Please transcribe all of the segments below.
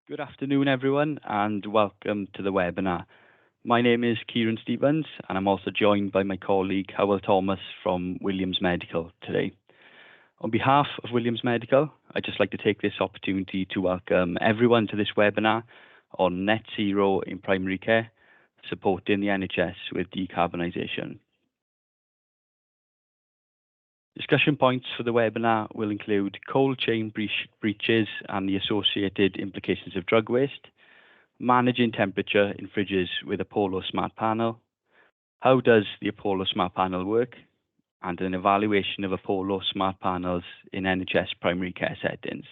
Good afternoon, everyone, and welcome to the webinar. My name is Kieran Stevens, and I'm also joined by my colleague Howell Thomas from Williams Medical today. On behalf of Williams Medical, I'd just like to take this opportunity to welcome everyone to this webinar on net zero in primary care, supporting the NHS with decarbonisation. Discussion points for the webinar will include cold chain breaches and the associated implications of drug waste, managing temperature in fridges with Apollo Smart Panel, how does the Apollo Smart Panel work, and an evaluation of Apollo Smart Panels in NHS primary care settings.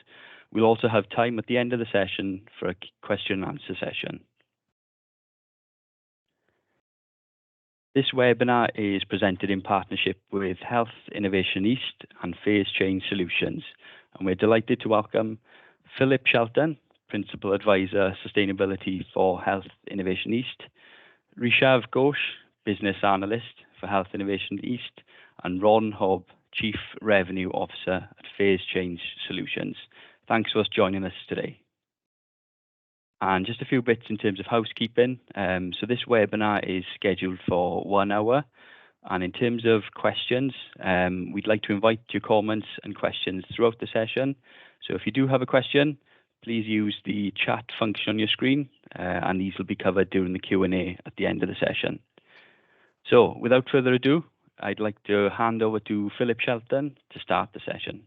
We'll also have time at the end of the session for a question and answer session. This webinar is presented in partnership with Health Innovation East and Phase Change Solutions, and we're delighted to welcome Philip Shelton, Principal Advisor Sustainability for Health Innovation East, Rishav Ghosh, Business Analyst for Health Innovation East, and Ron Hobb, Chief Revenue Officer at Phase Change Solutions. Thanks for joining us today. And just a few bits in terms of housekeeping. So this webinar is scheduled for 1 hour. And in terms of questions, we'd like to invite your comments and questions throughout the session. So if you do have a question, please use the chat function on your screen, and these will be covered during the Q&A at the end of the session. So without further ado, I'd like to hand over to Philip Shelton to start the session.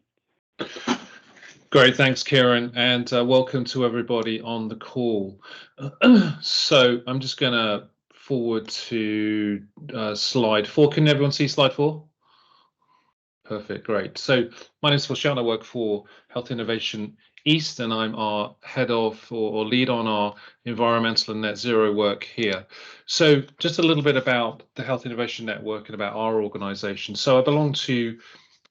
Great, thanks, Kieran, and welcome to everybody on the call. So I'm just going to forward to slide 4. Can everyone see slide 4? Perfect, great. So my name is Phil Shelton. I work for Health Innovation East, and I'm our head of or lead on our environmental and net zero work here. So just a little bit about the Health Innovation Network and about our organisation. So I belong to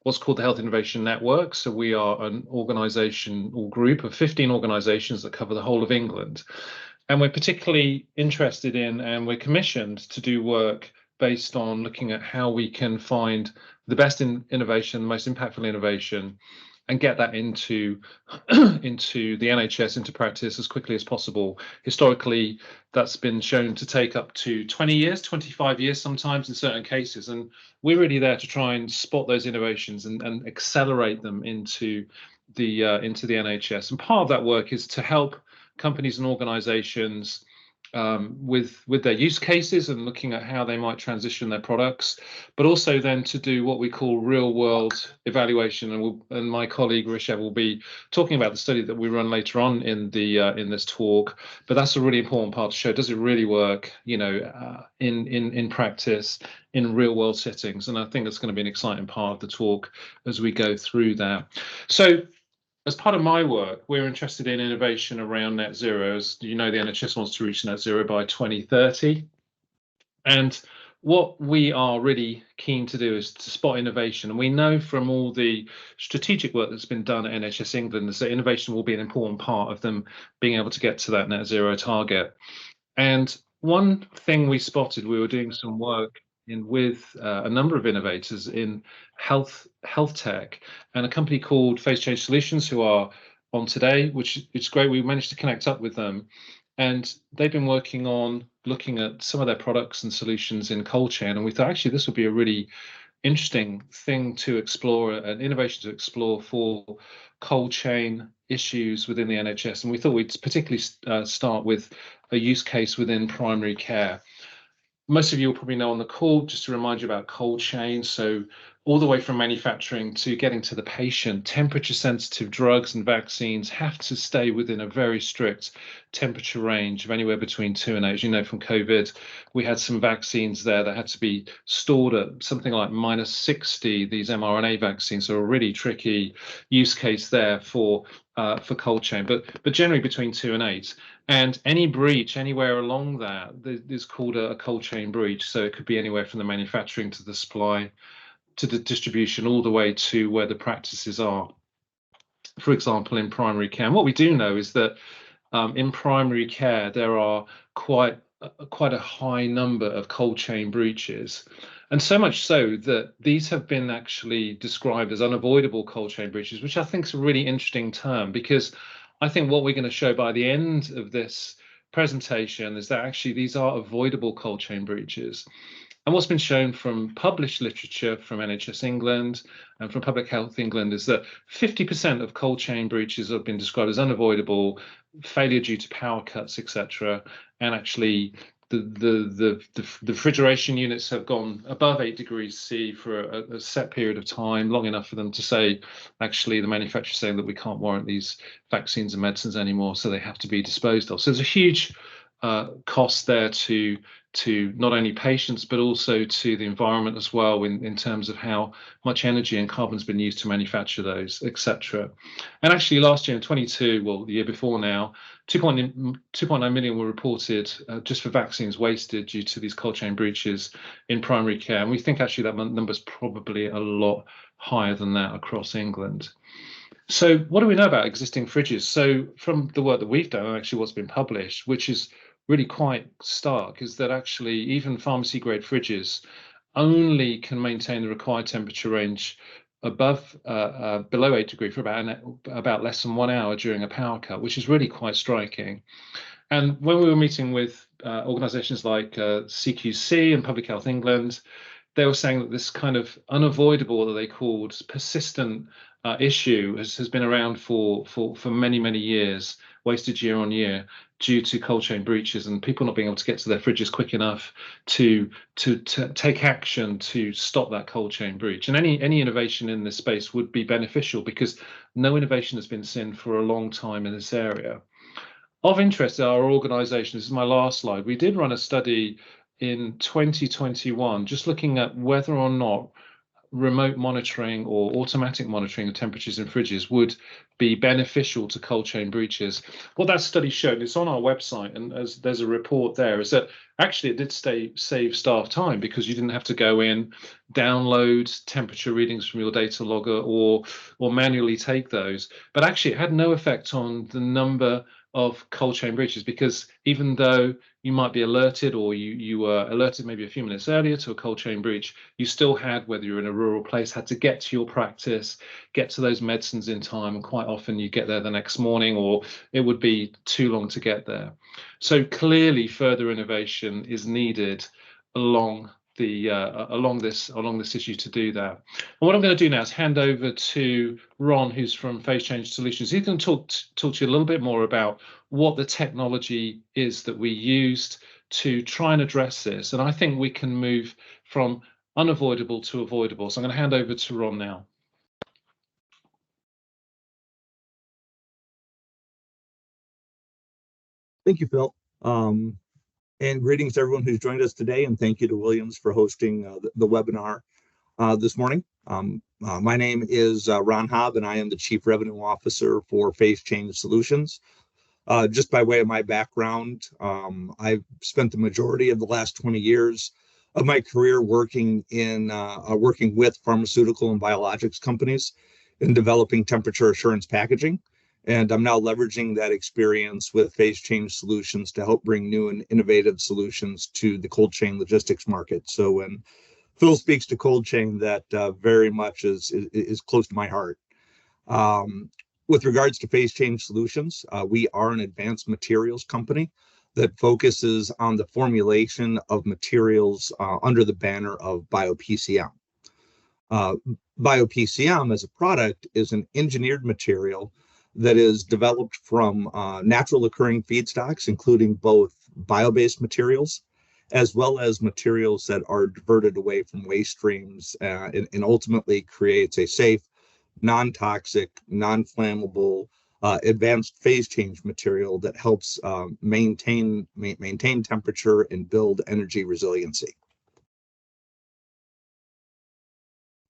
what's called the Health Innovation Network. So we are an organisation or group of 15 organisations that cover the whole of England. And we're particularly interested in, and we're commissioned to do work based on looking at how we can find the best innovation, the most impactful innovation, and get that into the NHS, into practice as quickly as possible. Historically, that's been shown to take up to 20 years, 25 years sometimes in certain cases. And we're really there to try and spot those innovations and accelerate them into the NHS. And part of that work is to help companies and organizations with their use cases and looking at how they might transition their products, but also then to do what we call real world evaluation. And my colleague Rishav will be talking about the study that we run later on in this talk. But that's a really important part to show, does it really work, in practice, in real world settings? And I think that's going to be an exciting part of the talk as we go through that. So as part of my work, we're interested in innovation around net zero. As you know, the NHS wants to reach net zero by 2030. And what we are really keen to do is to spot innovation. And we know from all the strategic work that's been done at NHS England is that innovation will be an important part of them being able to get to that net zero target. And one thing we spotted, we were doing some work with a number of innovators in health tech, and a company called Phase Change Solutions, who are on today, which is great. We managed to connect up with them, and they've been working on looking at some of their products and solutions in cold chain. And we thought actually this would be a really interesting thing to explore, an innovation to explore for cold chain issues within the NHS. And we thought we'd particularly start with a use case within primary care. Most of you will probably know on the call, just to remind you about cold chain. So all the way from manufacturing to getting to the patient, temperature sensitive drugs and vaccines have to stay within a very strict temperature range of anywhere between 2 and 8. As you know, from COVID, we had some vaccines there that had to be stored at something like -60, these mRNA vaccines. So a really tricky use case there for cold chain, but generally between 2 and 8. And any breach anywhere along that is called a cold chain breach. So it could be anywhere from the manufacturing to the supply to the distribution, all the way to where the practices are, for example, in primary care. And what we do know is that in primary care, there are quite a high number of cold chain breaches. And so much so that these have been actually described as unavoidable cold chain breaches, which I think is a really interesting term, because I think what we're going to show by the end of this presentation is that actually these are avoidable cold chain breaches. And what's been shown from published literature from NHS England and from Public Health England is that 50% of cold chain breaches have been described as unavoidable, failure due to power cuts, etc. And actually, the refrigeration units have gone above 8 degrees C for a set period of time, long enough for them to say, actually, the manufacturer's saying that we can't warrant these vaccines and medicines anymore, so they have to be disposed of. So there's a huge cost there to not only patients but also to the environment as well in terms of how much energy and carbon's been used to manufacture those, etc. And actually last year in 22, well the year before now, 2.9 million were reported just for vaccines wasted due to these cold chain breaches in primary care, and we think actually that number's probably a lot higher than that across England. So what do we know about existing fridges? So from the work that we've done and actually what's been published, which is really quite stark, is that actually even pharmacy grade fridges only can maintain the required temperature range above below 8 degrees for about less than 1 hour during a power cut, which is really quite striking. And when we were meeting with organizations like CQC and Public Health England, they were saying that this kind of unavoidable, that they called persistent issue has been around for many years, wasted year on year, due to cold chain breaches and people not being able to get to their fridges quick enough to take action to stop that cold chain breach. And any innovation in this space would be beneficial because no innovation has been seen for a long time in this area. Of interest, our organization, this is my last slide, we did run a study in 2021, just looking at whether or not remote monitoring or automatic monitoring of temperatures in fridges would be beneficial to cold chain breaches. What that study showed, it's on our website, and as there's a report there, is that actually it did save staff time because you didn't have to go in, download temperature readings from your data logger or manually take those. But actually it had no effect on the number of cold chain breaches, because even though you might be alerted or you were alerted maybe a few minutes earlier to a cold chain breach, you still had, whether you're in a rural place, had to get to your practice, get to those medicines in time, and quite often you get there the next morning or it would be too long to get there. So clearly further innovation is needed along this issue to do that. And what I'm going to do now is hand over to Ron, who's from Phase Change Solutions. He's going to talk to you a little bit more about what the technology is that we used to try and address this. And I think we can move from unavoidable to avoidable. So I'm going to hand over to Ron now. Thank you, Phil. And greetings to everyone who's joined us today, and thank you to Williams for hosting the webinar this morning. My name is Ron Hobb, and I am the Chief Revenue Officer for Phase Change Solutions. Just by way of my background, I've spent the majority of the last 20 years of my career working with pharmaceutical and biologics companies in developing temperature assurance packaging. And I'm now leveraging that experience with Phase Change Solutions to help bring new and innovative solutions to the cold chain logistics market. So when Phil speaks to cold chain, that very much is close to my heart. With regards to Phase Change Solutions, we are an advanced materials company that focuses on the formulation of materials under the banner of BioPCM. BioPCM as a product is an engineered material that is developed from natural occurring feedstocks, including both bio-based materials, as well as materials that are diverted away from waste streams and ultimately creates a safe, non-toxic, non-flammable, advanced phase change material that helps maintain temperature and build energy resiliency.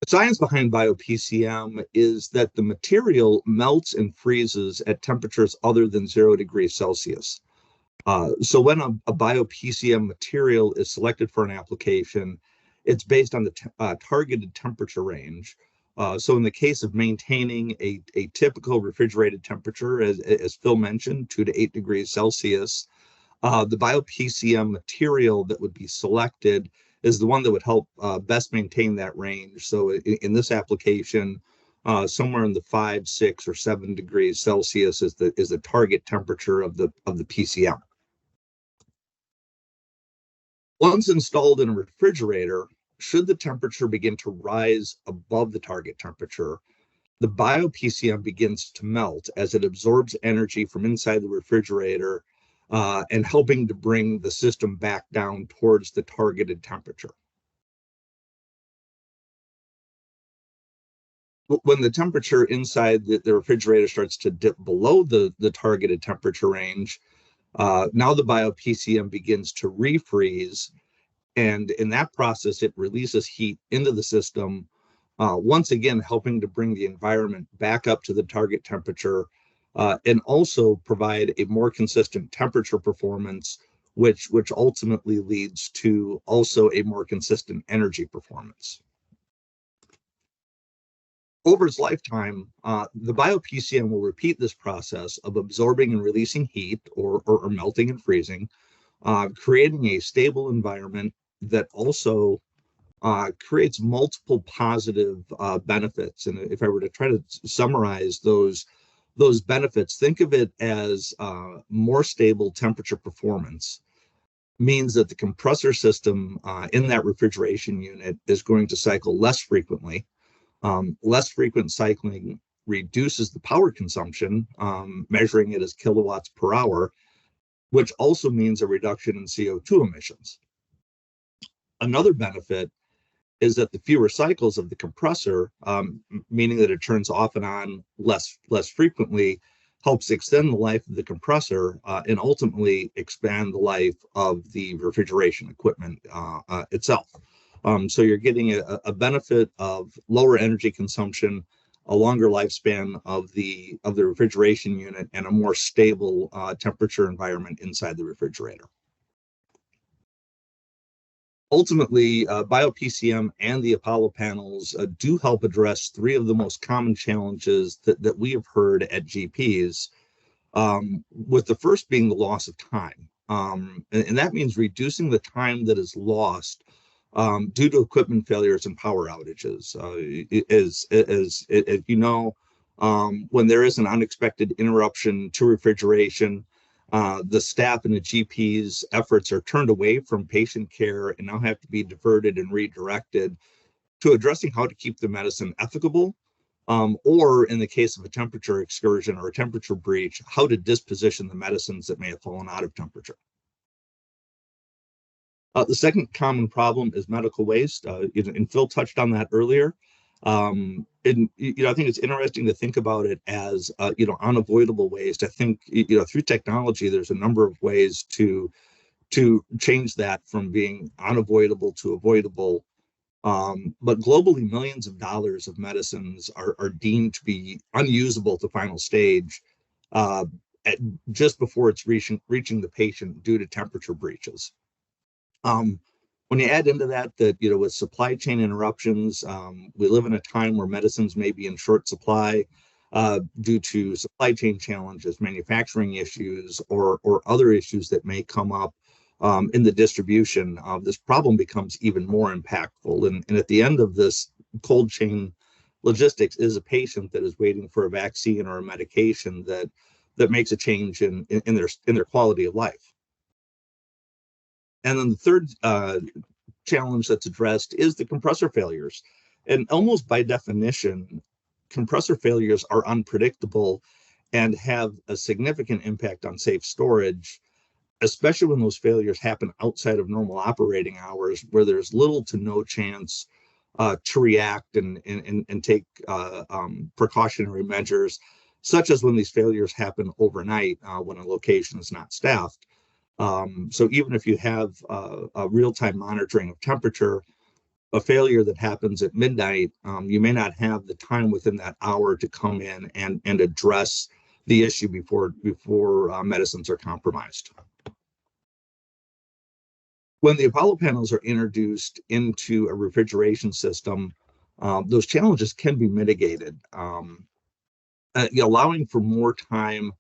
The science behind BioPCM is that the material melts and freezes at temperatures other than 0 degrees Celsius. So when a BioPCM material is selected for an application, it's based on the targeted temperature range. So in the case of maintaining a typical refrigerated temperature, as Phil mentioned, 2 to 8 degrees Celsius, the BioPCM material that would be selected is the one that would help best maintain that range. So in this application, somewhere in the 5, 6, or 7 degrees Celsius is the target temperature of the PCM. Once installed in a refrigerator, should the temperature begin to rise above the target temperature, the bio-PCM begins to melt as it absorbs energy from inside the refrigerator and helping to bring the system back down towards the targeted temperature. When the temperature inside the refrigerator starts to dip below the targeted temperature range, now the bio-PCM begins to refreeze, and in that process, it releases heat into the system, once again helping to bring the environment back up to the target temperature, and also provide a more consistent temperature performance, which ultimately leads to also a more consistent energy performance. Over its lifetime, the bio-PCM will repeat this process of absorbing and releasing heat, or melting and freezing, creating a stable environment that also creates multiple positive benefits. And if I were to try to summarize those benefits, think of it as more stable temperature performance means that the compressor system in that refrigeration unit is going to cycle less frequently. Less frequent cycling reduces the power consumption, measuring it as kilowatts per hour, which also means a reduction in CO2 emissions. Another benefit is that the fewer cycles of the compressor, meaning that it turns off and on less frequently, helps extend the life of the compressor and ultimately expand the life of the refrigeration equipment itself. So you're getting a benefit of lower energy consumption, a longer lifespan of the refrigeration unit, and a more stable temperature environment inside the refrigerator. Ultimately, bio-PCM and the Apollo panels do help address 3 of the most common challenges that we have heard at GPs, with the first being the loss of time. And that means reducing the time that is lost due to equipment failures and power outages. As you know, when there is an unexpected interruption to refrigeration, the staff and the GP's efforts are turned away from patient care and now have to be diverted and redirected to addressing how to keep the medicine ethical, or in the case of a temperature excursion or a temperature breach, how to disposition the medicines that may have fallen out of temperature. The second common problem is medical waste, and Phil touched on that earlier. And I think it's interesting to think about it as unavoidable waste. I think through technology, there's a number of ways to change that from being unavoidable to avoidable. But globally, millions of dollars of medicines are deemed to be unusable to final stage just before it's reaching the patient due to temperature breaches. When you add into that with supply chain interruptions, we live in a time where medicines may be in short supply due to supply chain challenges, manufacturing issues, or other issues that may come up in the distribution. This problem becomes even more impactful. And at the end of this, cold chain logistics is a patient that is waiting for a vaccine or a medication that makes a change in their quality of life. And then the third challenge that's addressed is the compressor failures. And almost by definition, compressor failures are unpredictable and have a significant impact on safe storage, especially when those failures happen outside of normal operating hours, where there's little to no chance to react and take precautionary measures, such as when these failures happen overnight when a location is not staffed. So even if you have a real-time monitoring of temperature, a failure that happens at midnight, you may not have the time within that hour to come in and address the issue before medicines are compromised. When the Apollo panels are introduced into a refrigeration system, those challenges can be mitigated, allowing for more time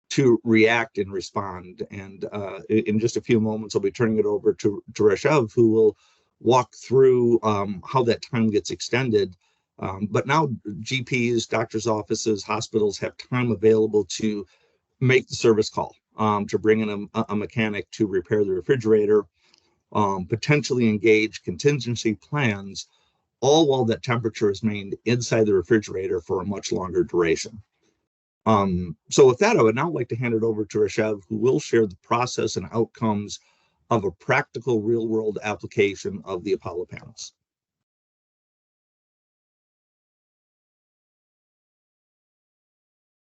to react and respond. And in just a few moments, I'll be turning it over to Rishav, who will walk through how that time gets extended But now GPs, doctors' offices, hospitals have time available to make the service call, to bring in a mechanic to repair the refrigerator, potentially engage contingency plans, all while that temperature is maintained inside the refrigerator for a much longer duration. So with that, I would now like to hand it over to Rashev, who will share the process and outcomes of a practical real-world application of the Apollo panels.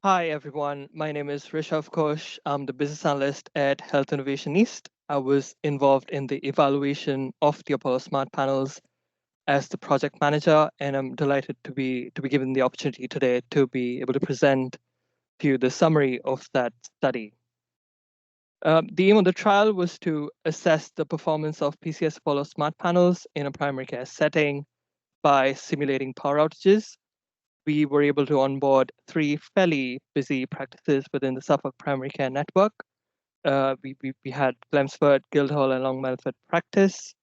Hi, everyone. My name is Rishav Ghosh. I'm the business analyst at Health Innovation East. I was involved in the evaluation of the Apollo Smart Panels as the project manager, and I'm delighted to be given the opportunity today to be able to present to you the summary of that study. The aim of the trial was to assess the performance of PCS Apollo Smart Panels in a primary care setting by simulating power outages. We were able to onboard 3 fairly busy practices within the Suffolk Primary Care Network. We had Chelmsford, Guildhall, and Long Melford practice.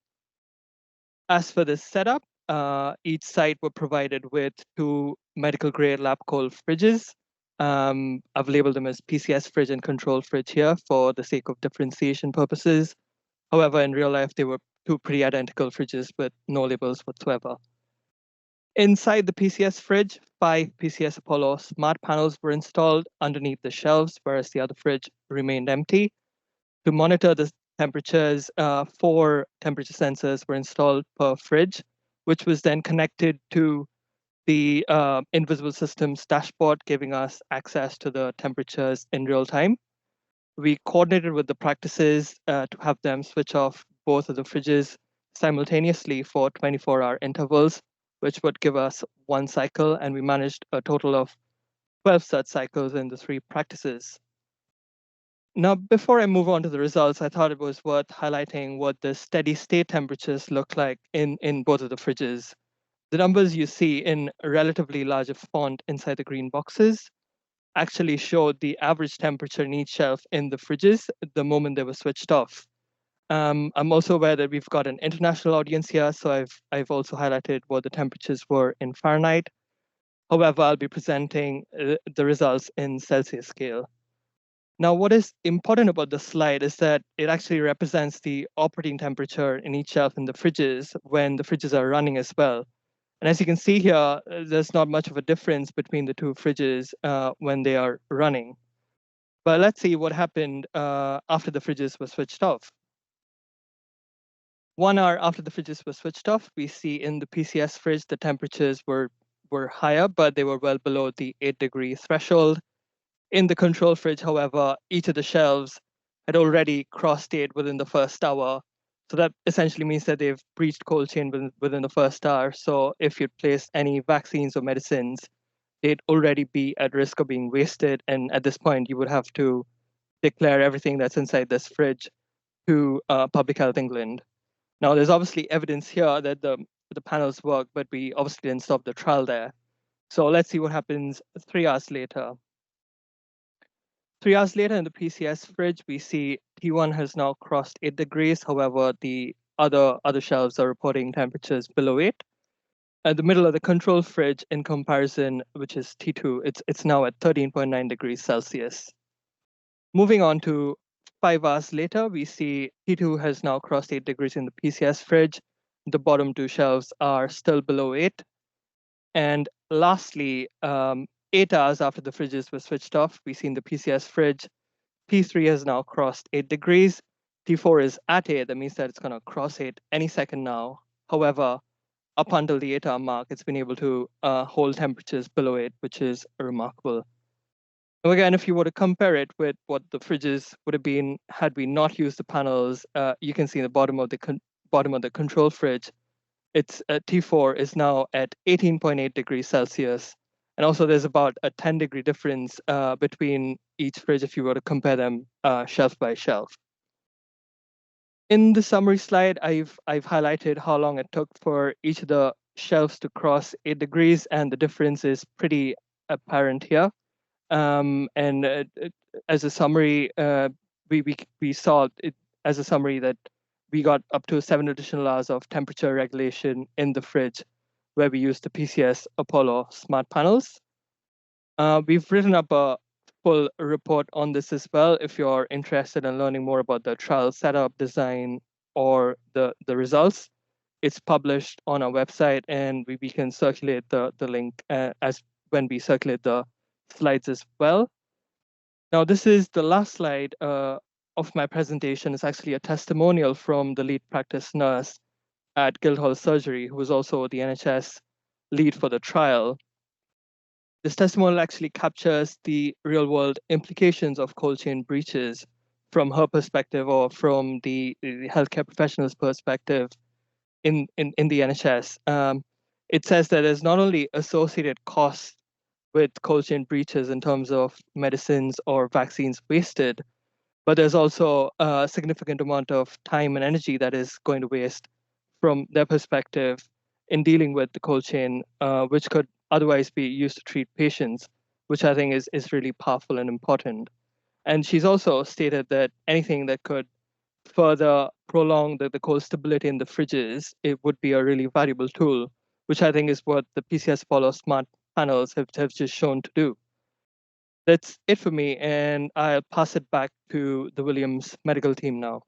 As for the setup, each site were provided with 2 medical-grade lab-cold fridges. I've labeled them as PCS fridge and control fridge here for the sake of differentiation purposes. However, in real life, they were 2 pretty identical fridges with no labels whatsoever. Inside the PCS fridge, 5 PCS Apollo Smart Panels were installed underneath the shelves, whereas the other fridge remained empty. To monitor the temperatures, 4 temperature sensors were installed per fridge, which was then connected to the Invisible Systems dashboard, giving us access to the temperatures in real time. We coordinated with the practices to have them switch off both of the fridges simultaneously for 24-hour intervals, which would give us 1 cycle, and we managed a total of 12 such cycles in the 3 practices. Now, before I move on to the results, I thought it was worth highlighting what the steady state temperatures look like in both of the fridges. The numbers you see in a relatively larger font inside the green boxes actually showed the average temperature in each shelf in the fridges the moment they were switched off. I'm also aware that we've got an international audience here, so I've also highlighted what the temperatures were in Fahrenheit. However, I'll be presenting the results in Celsius scale. Now, what is important about the slide is that it actually represents the operating temperature in each shelf in the fridges when the fridges are running as well. And as you can see here, there's not much of a difference between the 2 fridges when they are running. But let's see what happened after the fridges were switched off. 1 hour after the fridges were switched off, we see in the PCS fridge, the temperatures were higher, but they were well below the 8-degree threshold. In the control fridge, however, each of the shelves had already crossed 8 within the first hour. So that essentially means that they've breached cold chain within the first hour. So if you'd placed any vaccines or medicines, they'd already be at risk of being wasted. And at this point, you would have to declare everything that's inside this fridge to Public Health England. Now, there's obviously evidence here that the panels work, but we obviously didn't stop the trial there. So let's see what happens 3 hours later. 3 hours later in the PCS fridge, we see T1 has now crossed 8 degrees. However, the other shelves are reporting temperatures below 8. At the middle of the control fridge, in comparison, which is T2, it's now at 13.9 degrees Celsius. Moving on to 5 hours later, we see T2 has now crossed 8 degrees in the PCS fridge. The bottom 2 shelves are still below 8. And lastly, 8 hours after the fridges were switched off, we see in the PCS fridge, T3 has now crossed 8 degrees. T4 is at 8. That means that it's going to cross 8 any second now. However, up until the 8-hour mark, it's been able to hold temperatures below 8, which is remarkable. Now, again, if you were to compare it with what the fridges would have been had we not used the panels, you can see in the bottom of the control fridge, it's T4 is now at 18.8 degrees Celsius. And also there's about a 10-degree difference between each fridge if you were to compare them shelf by shelf. In the summary slide, I've highlighted how long it took for each of the shelves to cross 8 degrees, and the difference is pretty apparent here. As a summary, we saw it as a summary that we got up to 7 additional hours of temperature regulation in the fridge, where we use the PCS Apollo smart panels. We've written up a full report on this as well. If you're interested in learning more about the trial setup, design, or the results, it's published on our website, and we can circulate the link as when we circulate the slides as well. Now, this is the last slide of my presentation. It's actually a testimonial from the lead practice nurse at Guildhall Surgery, who was also the NHS lead for the trial. This testimonial actually captures the real-world implications of cold chain breaches from her perspective, or from the healthcare professional's perspective in the NHS. It says that there's not only associated costs with cold chain breaches in terms of medicines or vaccines wasted, but there's also a significant amount of time and energy that is going to waste from their perspective in dealing with the cold chain, which could otherwise be used to treat patients, which I think is really powerful and important. And she's also stated that anything that could further prolong the cold stability in the fridges, it would be a really valuable tool, which I think is what the PCS Apollo smart panels have just shown to do. That's it for me, and I'll pass it back to the Williams medical team now.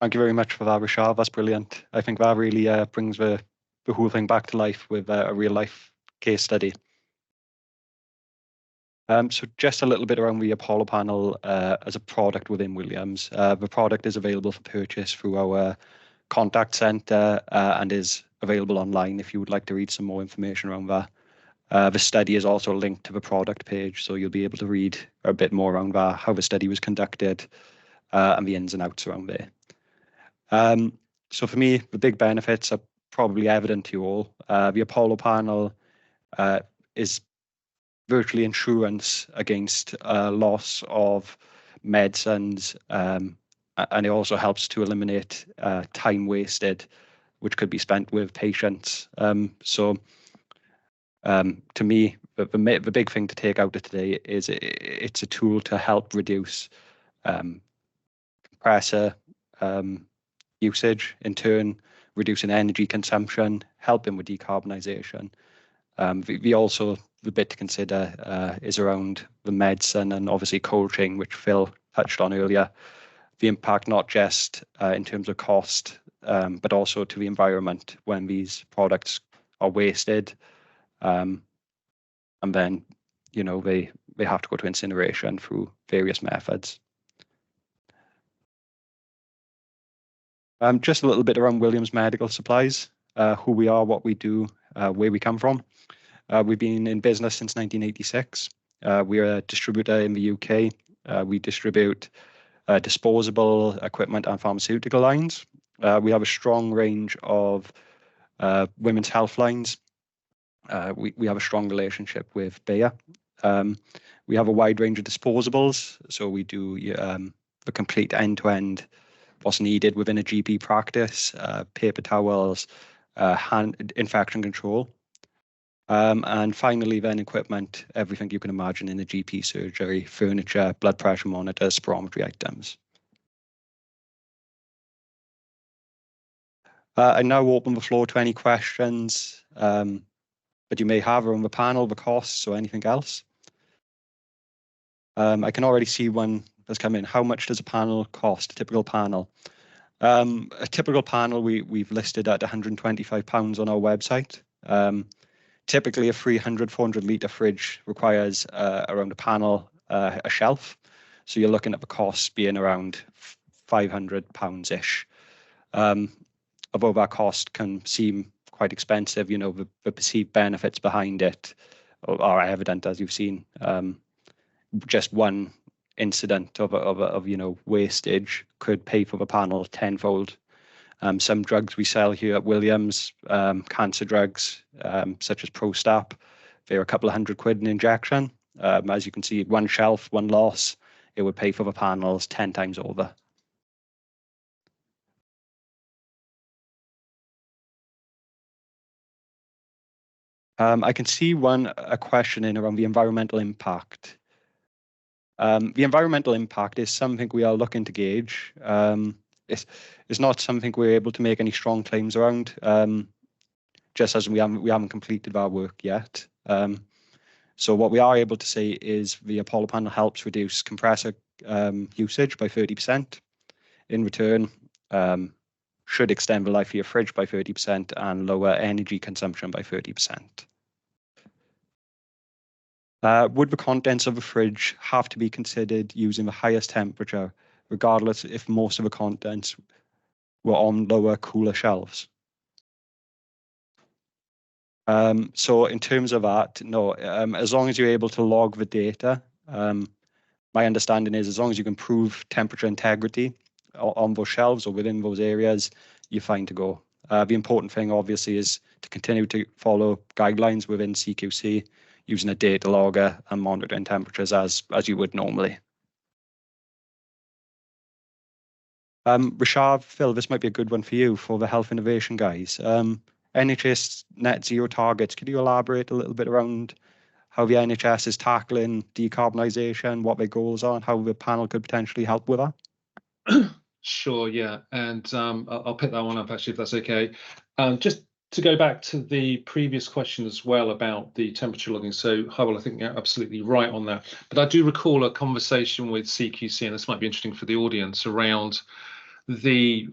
Thank you very much for that, Rishad. That's brilliant. I think that really brings the whole thing back to life with a real life case study. So just a little bit around the Apollo panel as a product within Williams. The product is available for purchase through our contact center and is available online if you would like to read some more information around that. The study is also linked to the product page, so you'll be able to read a bit more around that, how the study was conducted, and the ins and outs around there. So for me, the big benefits are probably evident to you all. The Apollo panel is virtually insurance against loss of medicines, and it also helps to eliminate time wasted, which could be spent with patients. So to me, the big thing to take out of today is it's a tool to help reduce compressor usage, in turn reducing energy consumption, helping with decarbonisation. The bit to consider is around the medicine and obviously cold chain, which Phil touched on earlier. The impact not just in terms of cost, but also to the environment when these products are wasted, and then they have to go to incineration through various methods. Just a little bit around Williams Medical Supplies, who we are, what we do, where we come from. We've been in business since 1986. We're a distributor in the UK. We distribute disposable equipment and pharmaceutical lines. We have a strong range of women's health lines. We have a strong relationship with Bayer. We have a wide range of disposables, so we do the complete end-to-end what's needed within a GP practice, paper towels, hand infection control. And finally, then equipment, everything you can imagine in a GP surgery, furniture, blood pressure monitors, spirometry items. I now open the floor to any questions that you may have around the panel, the costs, or anything else. I can already see one that's come in. How much does a panel cost, a typical panel? A typical panel we've listed at £125 on our website. Typically, a 300-400 litre fridge requires around a panel, a shelf. So you're looking at the cost being around £500-ish. Although that cost can seem quite expensive, the perceived benefits behind it are evident, as you've seen. Just one incident of wastage could pay for the panel tenfold. Some drugs we sell here at Williams, cancer drugs, such as Prostap, they're a couple of £100 an injection. As you can see, one shelf, one loss, it would pay for the panels 10 times over. I can see a question in around the environmental impact. The environmental impact is something we are looking to gauge. It's not something we're able to make any strong claims around, just as we haven't completed our work yet. So what we are able to say is the Apollo panel helps reduce compressor usage by 30%. In return, should extend the life of your fridge by 30% and lower energy consumption by 30%. Would the contents of a fridge have to be considered using the highest temperature, regardless if most of the contents were on lower, cooler shelves? So in terms of that, no, as long as you're able to log the data, my understanding is as long as you can prove temperature integrity on those shelves or within those areas, you're fine to go. The important thing, obviously, is to continue to follow guidelines within CQC, using a data logger and monitoring temperatures as you would normally. Rashad, Phil, this might be a good one for you, for the health innovation guys. NHS net zero targets, could you elaborate a little bit around how the NHS is tackling decarbonisation, what their goals are, and how the panel could potentially help with that? Sure, yeah, and I'll pick that one up actually, if that's okay. Just to go back to the previous question as well about the temperature logging. So, Hywel, I think you're absolutely right on that. But I do recall a conversation with CQC, and this might be interesting for the audience, around the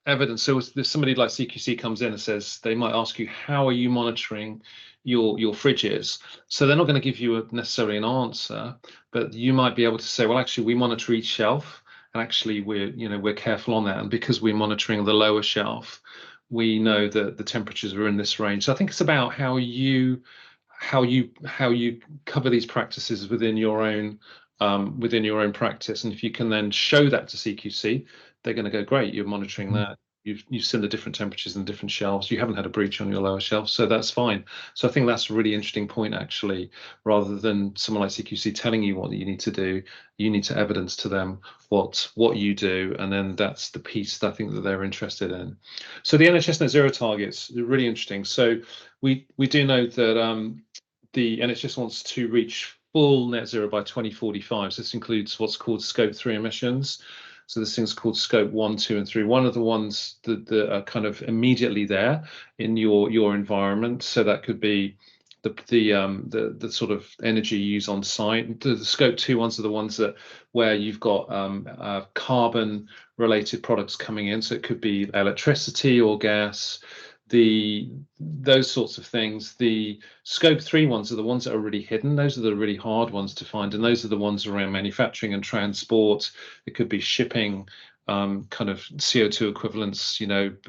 evidence. So if somebody like CQC comes in and says, they might ask you, how are you monitoring your fridges? So they're not going to give you necessarily an answer, but you might be able to say, well, actually, we monitor each shelf. And actually, we're careful on that. And because we're monitoring the lower shelf, we know that the temperatures are in this range. So I think it's about how you cover these practices within your own practice. And if you can then show that to CQC, they're going to go, great, you're monitoring that. You've seen the different temperatures and different shelves. You haven't had a breach on your lower shelf, so that's fine. So I think that's a really interesting point, actually. Rather than someone like CQC telling you what you need to do, you need to evidence to them what you do, and then that's the piece that I think that they're interested in. So the NHS net zero targets are really interesting. So we do know that the NHS wants to reach full net zero by 2045. So this includes what's called scope 3 emissions. So this thing's called scope 1, 2, and 3. One of the ones that are kind of immediately there in your environment. So that could be the sort of energy you use on site. The scope 2 ones are the ones where you've got carbon related products coming in. So it could be electricity or gas, those sorts of things. The scope 3 ones are the ones that are really hidden. Those are the really hard ones to find, and those are the ones around manufacturing and transport. It could be shipping, kind of CO2 equivalents,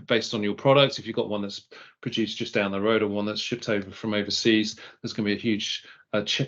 based on your products. If you've got one that's produced just down the road or one that's shipped over from overseas, there's going to be a huge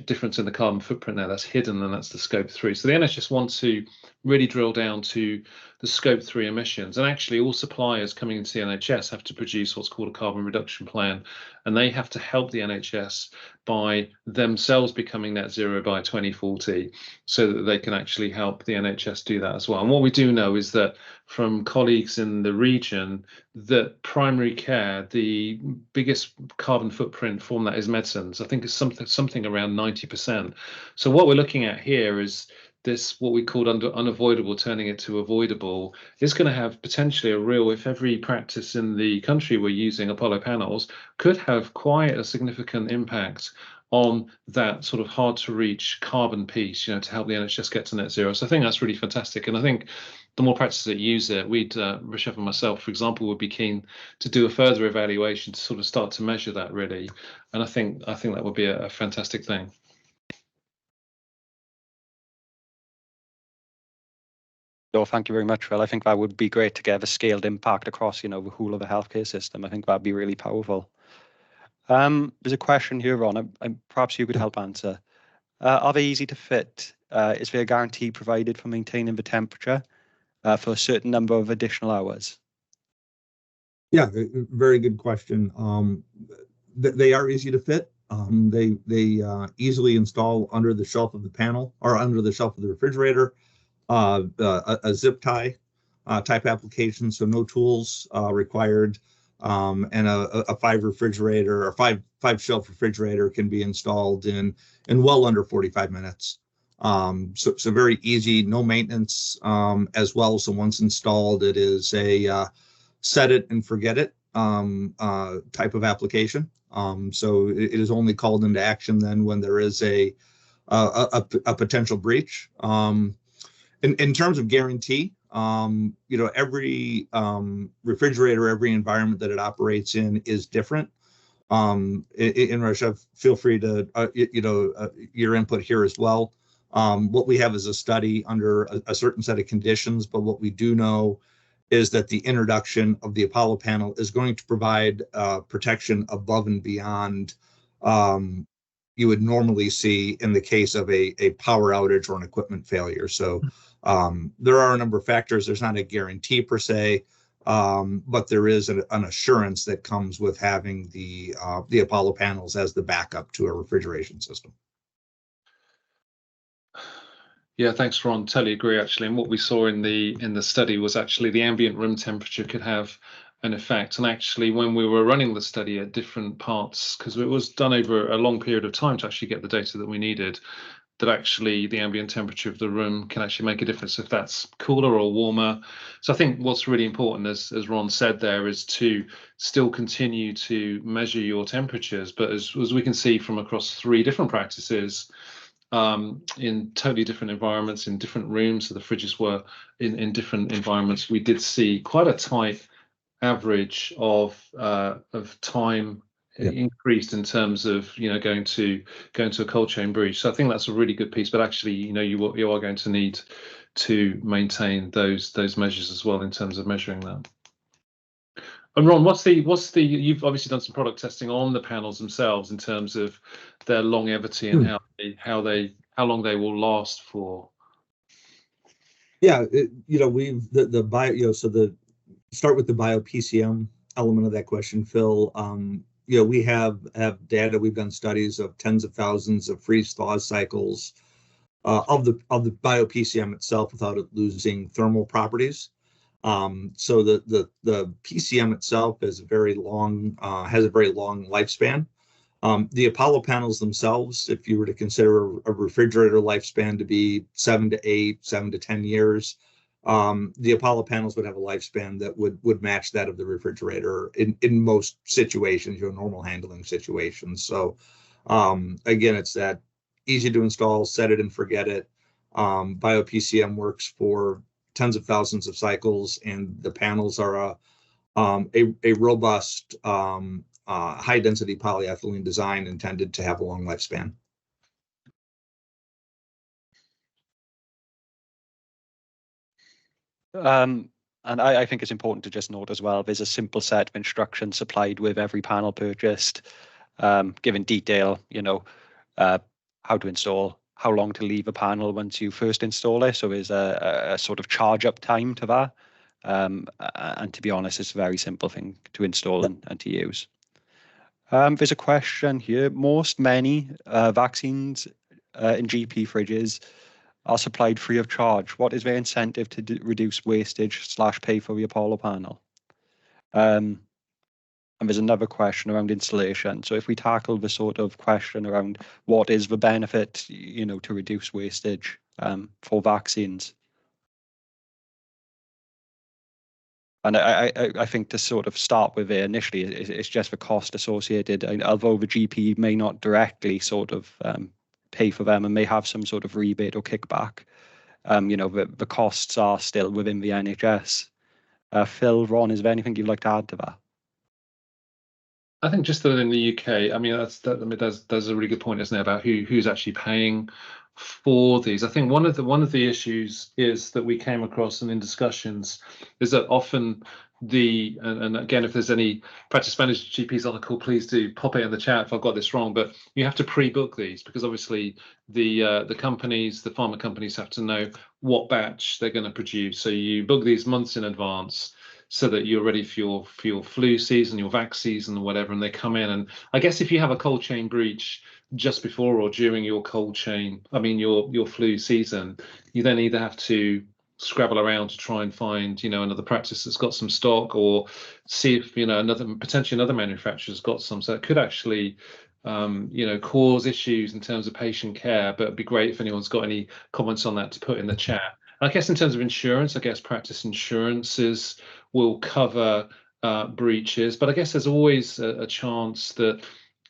difference in the carbon footprint there. That's hidden, and that's the scope 3. So the NHS wants to really drill down to the scope 3 emissions, and actually all suppliers coming into the NHS have to produce what's called a carbon reduction plan, and they have to help the NHS by themselves becoming net zero by 2040, so that they can actually help the NHS do that as well. And what we do know is that from colleagues in the region, that primary care, the biggest carbon footprint from that is medicines. I think it's something around 90%. So what we're looking at here is this, what we called unavoidable, turning it to avoidable, is going to have potentially a real, if every practice in the country were using Apollo panels, could have quite a significant impact on that sort of hard to reach carbon piece, to help the NHS get to net zero. So I think that's really fantastic. And I think the more practices that use it, Rishabh and myself, for example, would be keen to do a further evaluation to sort of start to measure that really. And I think that would be a fantastic thing. No, thank you very much, Phil. I think that would be great to get a scaled impact across, the whole of the healthcare system. I think that'd be really powerful. There's a question here, Ron, perhaps you could help answer. Are they easy to fit? Is there a guarantee provided for maintaining the temperature for a certain number of additional hours? Yeah, very good question. They are easy to fit. They easily install under the shelf of the panel or under the shelf of the refrigerator. A zip tie type application, so no tools required, and a 5 refrigerator or five shelf refrigerator can be installed in well under 45 minutes. So very easy, no maintenance as well. So once installed, it is a set it and forget it type of application. So it is only called into action then when there is a potential breach. In terms of guarantee, every refrigerator, every environment that it operates in is different. In Russia, feel free to, your input here as well. What we have is a study under a certain set of conditions, but what we do know is that the introduction of the Apollo panel is going to provide protection above and beyond you would normally see in the case of a power outage or an equipment failure. So there are a number of factors. There's not a guarantee per se, but there is an assurance that comes with having the Apollo panels as the backup to a refrigeration system. Yeah, thanks, Ron. Totally agree, actually. And what we saw in the study was actually the ambient room temperature could have an effect. And actually, when we were running the study at different parts, because it was done over a long period of time to actually get the data that we needed, that actually the ambient temperature of the room can actually make a difference if that's cooler or warmer. So I think what's really important, as Ron said there, is to still continue to measure your temperatures. But as we can see from across 3 different practices, in totally different environments, in different rooms, so the fridges were in different environments, we did see quite a tight average of time increased in terms of going to a cold chain breach. So I think that's a really good piece. But actually, you are going to need to maintain those measures as well in terms of measuring that. And Ron, what's the you've obviously done some product testing on the panels themselves in terms of their longevity and how long they will last for. Yeah, we've the bio, so the start with the bio PCM element of that question, Phil. We have data. We've done studies of tens of thousands of freeze thaw cycles of the bio PCM itself without it losing thermal properties. So the PCM itself is has a very long lifespan. The Apollo panels themselves, if you were to consider a refrigerator lifespan to be 7 to 8, 7 to 10 years, the Apollo panels would have a lifespan that would match that of the refrigerator in most situations, normal handling situations. So again, it's that easy to install, set it and forget it. Bio PCM works for tens of thousands of cycles, and the panels are a robust high density polyethylene design intended to have a long lifespan. And I think it's important to just note as well, there's a simple set of instructions supplied with every panel purchased, giving detail, how to install, how long to leave a panel once you first install it. So there's a sort of charge up time to that. And to be honest, it's a very simple thing to install and to use. There's a question here. Many vaccines in GP fridges are supplied free of charge. What is their incentive to reduce wastage / pay for the Apollo panel? And there's another question around installation. So if we tackle the sort of question around what is the benefit, to reduce wastage for vaccines. And I think to sort of start with it initially, it's just the cost associated. Although the GP may not directly sort of pay for them and may have some sort of rebate or kickback, the costs are still within the NHS. Phil, Ron, is there anything you'd like to add to that? I think just that in the UK, there's a really good point, isn't it, about who's actually paying for these. I think one of the issues is that we came across in discussions is that often and again, if there's any practice manager GPs on the call, please do pop it in the chat if I've got this wrong, but you have to pre-book these because obviously the pharma companies have to know what batch they're going to produce. So you book these months in advance so that you're ready for your flu season, your vac season, or whatever, and they come in. And I guess if you have a cold chain breach just before or during your your flu season, you then either have to scrabble around to try and find another practice that's got some stock, or see if potentially another manufacturer's got some. So it could actually cause issues in terms of patient care. But it'd be great if anyone's got any comments on that to put in the chat. And I guess in terms of insurance, I guess practice insurances will cover breaches, but I guess there's always a chance that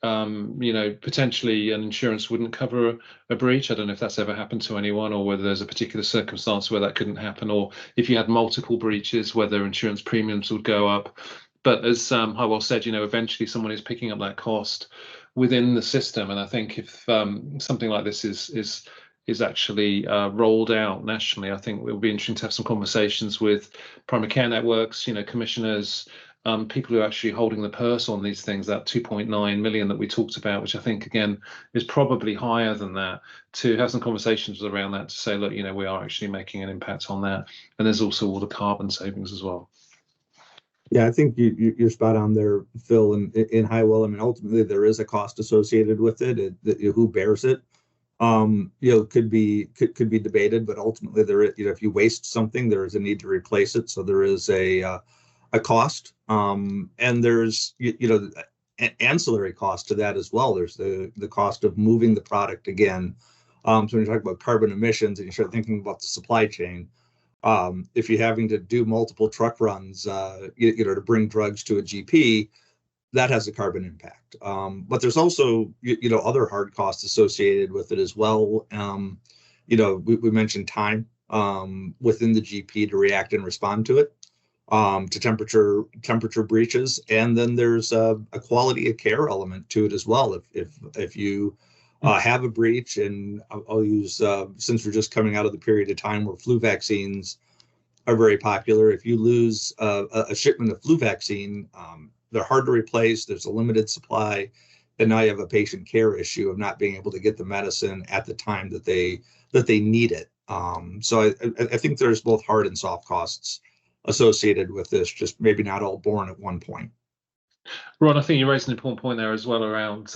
potentially an insurance wouldn't cover a breach. I don't know if that's ever happened to anyone, or whether there's a particular circumstance where that couldn't happen, or if you had multiple breaches, whether insurance premiums would go up. But as Hywell said, eventually someone is picking up that cost within the system, and I think if something like this is actually rolled out nationally, I think it will be interesting to have some conversations with primary care networks, commissioners, people who are actually holding the purse on these things, that 2.9 million that we talked about, which I think, again, is probably higher than that, to have some conversations around that to say, look, we are actually making an impact on that. And there's also all the carbon savings as well. Yeah, I think you're spot on there, Phil, in Hywell. I mean, ultimately, there is a cost associated with it. Who bears it? Could be debated, but ultimately, if you waste something, there is a need to replace it. So there is a cost, and there's ancillary cost to that as well. There's the cost of moving the product again. So when you talk about carbon emissions and you start thinking about the supply chain, if you're having to do multiple truck runs, to bring drugs to a GP, that has a carbon impact. But there's also other hard costs associated with it as well. We mentioned time within the GP to react and respond to it. To temperature breaches, and then there's a quality of care element to it as well. If you have a breach, and I'll use since we're just coming out of the period of time where flu vaccines are very popular, if you lose a shipment of flu vaccine, they're hard to replace. There's a limited supply, and now you have a patient care issue of not being able to get the medicine at the time that they need it. So I think there's both hard and soft costs associated with this, just maybe not all born at one point. Ron, I think you raised an important point there as well around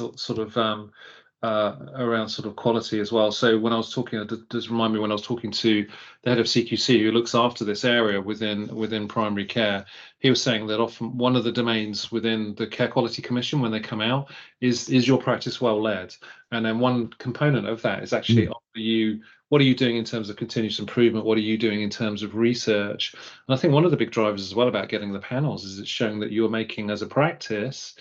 around quality as well. So when I was talking, just remind me when I was talking to the head of CQC who looks after this area within primary care, he was saying that often one of the domains within the Care Quality Commission when they come out is your practice well led, and then one component of that is actually what are you doing in terms of continuous improvement? What are you doing in terms of research? And I think one of the big drivers as well about getting the panels is it's showing that you're making as a practice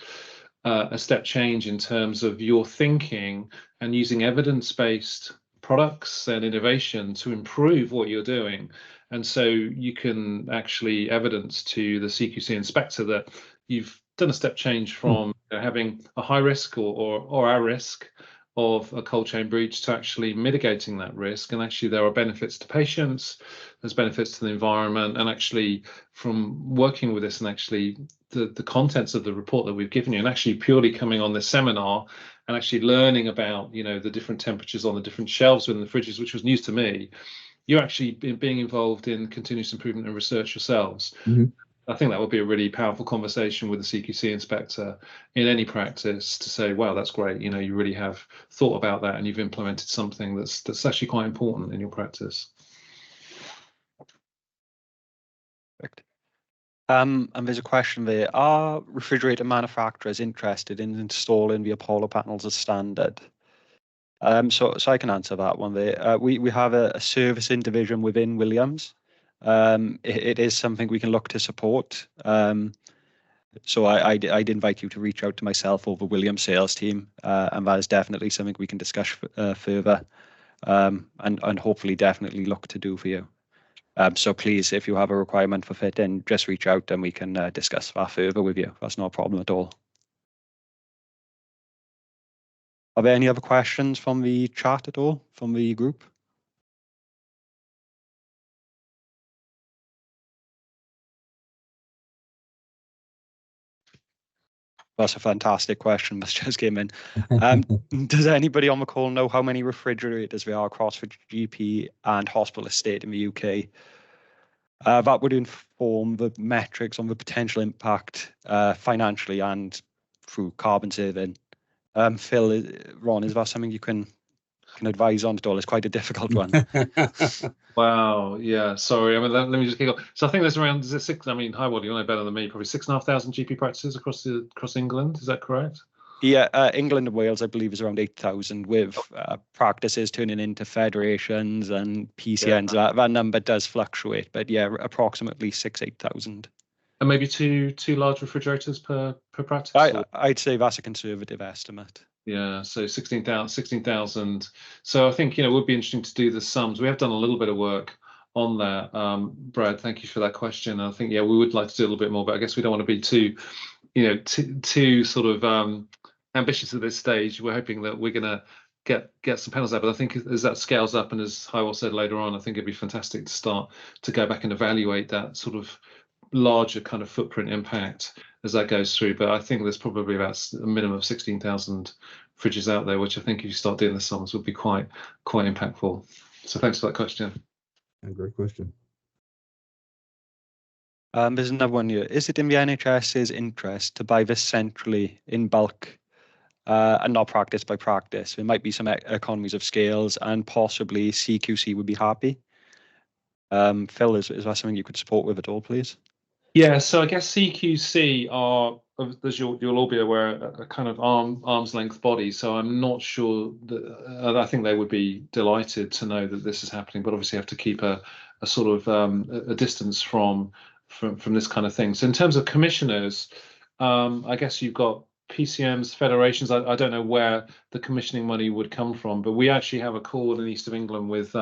a step change in terms of your thinking and using evidence-based products and innovation to improve what you're doing. And so you can actually evidence to the CQC inspector that you've done a step change from having a high risk or a risk of a cold chain breach to actually mitigating that risk. And actually there are benefits to patients, there's benefits to the environment, and actually from working with this and actually the contents of the report that we've given you, and actually purely coming on this seminar and actually learning about the different temperatures on the different shelves within the fridges, which was news to me, you're actually being involved in continuous improvement and research yourselves. I think that would be a really powerful conversation with the CQC inspector in any practice to say, wow, that's great. You really have thought about that and you've implemented something that's actually quite important in your practice. Perfect. And there's a question there. Are refrigerator manufacturers interested in installing the Apollo panels as standard? So I can answer that one there. We have a servicing division within Williams. It is something we can look to support. So I'd invite you to reach out to myself or the Williams sales team, and that is definitely something we can discuss further, and hopefully definitely look to do for you. So please, if you have a requirement for fit-in, just reach out and we can discuss that further with you. That's no problem at all. Are there any other questions from the chat at all, from the group? That's a fantastic question that just came in. Does anybody on the call know how many refrigerators there are across the GP and hospital estate in the UK? That would inform the metrics on the potential impact financially and through carbon saving. Phil, Ron, is that something you can advise on at all? It's quite a difficult one. Wow, yeah, sorry. I mean, let me just kick off. So I think there's around, Hywell, you know better than me, probably 6,500 GP practices across England. Is that correct? Yeah, England and Wales, I believe, is around 8,000, with practices turning into federations and PCNs. Yeah. That number does fluctuate, but yeah, approximately 8,000. And maybe two large refrigerators per practice? I'd say that's a conservative estimate. Yeah, so 16,000. So I think, it would be interesting to do the sums. We have done a little bit of work on that. Brad, thank you for that question. I think, we would like to do a little bit more, but I guess we don't want to be too sort of ambitious at this stage. We're hoping that we're going to get some panels out, but I think as that scales up, and as Hywell said later on, I think it'd be fantastic to start to go back and evaluate that sort of larger kind of footprint impact as that goes through. But I think there's probably about a minimum of 16,000 fridges out there, which I think if you start doing the sums would be quite impactful. So thanks for that question. A great question. There's another one here. Is it in the NHS's interest to buy this centrally in bulk and not practice by practice? There might be some economies of scales, and possibly CQC would be happy. Phil, is that something you could support with at all, please? Yeah, so I guess CQC are, as you'll all be aware, a kind of arm's length body. So I'm not sure that I think they would be delighted to know that this is happening, but obviously have to keep a sort of a distance from this kind of thing. So in terms of commissioners, I guess you've got PCMs, federations. I don't know where the commissioning money would come from, but we actually have a call in the East of England with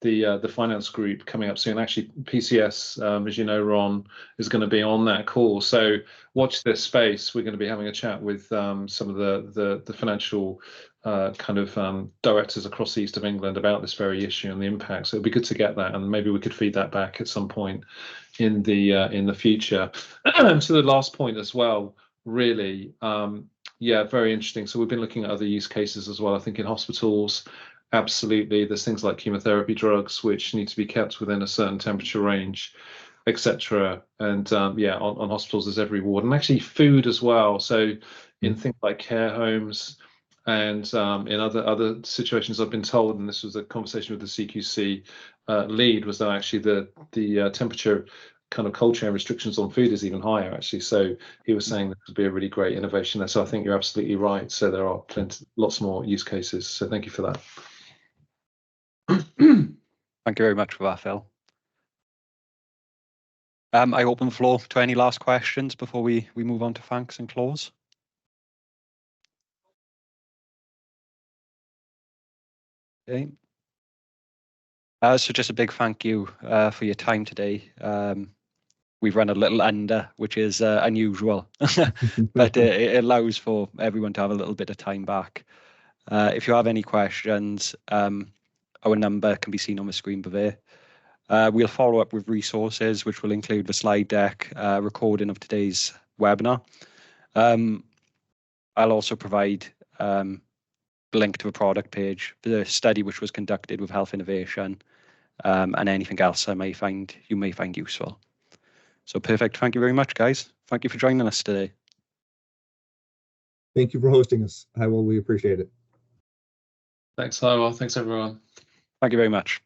the finance group coming up soon. Actually, PCS, as you know, Ron, is going to be on that call. So watch this space. We're going to be having a chat with some of the financial kind of directors across the East of England about this very issue and the impact. So it'd be good to get that, and maybe we could feed that back at some point in the future. And to the last point as well, really, very interesting. So we've been looking at other use cases as well. I think in hospitals, absolutely, there's things like chemotherapy drugs which need to be kept within a certain temperature range, etc. And on hospitals there's every ward, and actually food as well. So in things like care homes and in other situations, I've been told, and this was a conversation with the CQC lead, was that actually the temperature kind of cold chain restrictions on food is even higher, actually. So he was saying this would be a really great innovation there. So I think you're absolutely right. So there are lots more use cases. So thank you for that. Thank you very much for that, Phil. I open the floor to any last questions before we move on to thanks and close. Okay. So just a big thank you for your time today. We've run a little under, which is unusual, but it allows for everyone to have a little bit of time back. If you have any questions, our number can be seen on the screen there. We'll follow up with resources, which will include the slide deck, recording of today's webinar. I'll also provide the link to a product page, the study which was conducted with Health Innovation, and anything else you may find useful. So perfect. Thank you very much, guys. Thank you for joining us today. Thank you for hosting us, Hywell. We appreciate it. Thanks, Hywell. Thanks, everyone. Thank you very much.